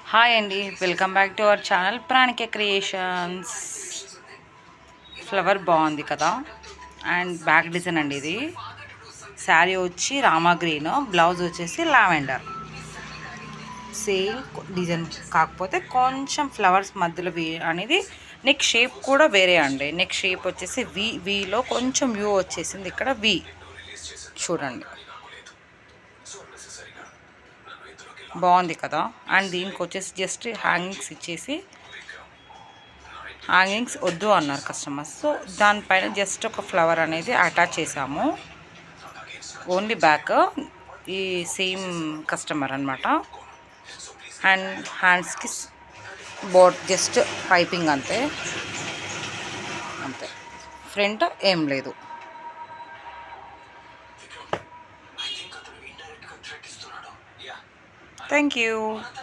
Hi అండి, welcome back to our channel Pranika creations. Flower బాగుంది కదా. అండ్ బ్యాక్ డిజైన్ అండి ఇది. శారీ వచ్చి రామా గ్రీన్, బ్లౌజ్ వచ్చేసి లావెండర్. సేమ్ డిజైన్ కాకపోతే కొంచెం ఫ్లవర్స్ మధ్యలో అనేది నెక్ షేప్ కూడా వేరే అండి. నెక్ షేప్ వచ్చేసి వీలో కొంచెం వ్యూ వచ్చేసింది. ఇక్కడ వి చూడండి, బాగుంది కదా. అండ్ దీనికి వచ్చేసి జస్ట్ హ్యాంగింగ్స్ ఇచ్చేసి, హ్యాంగింగ్స్ వద్దు అన్నారు కస్టమర్స్, సో దానిపైన జస్ట్ ఒక ఫ్లవర్ అనేది అటాచ్ చేసాము. ఓన్లీ బ్యాక్ ఈ సేమ్ కస్టమర్ అనమాట. అండ్ హ్యాండ్స్కి జస్ట్ పైపింగ్ అంతే అంతే, ఫ్రంట్ ఏం లేదు. Thank you.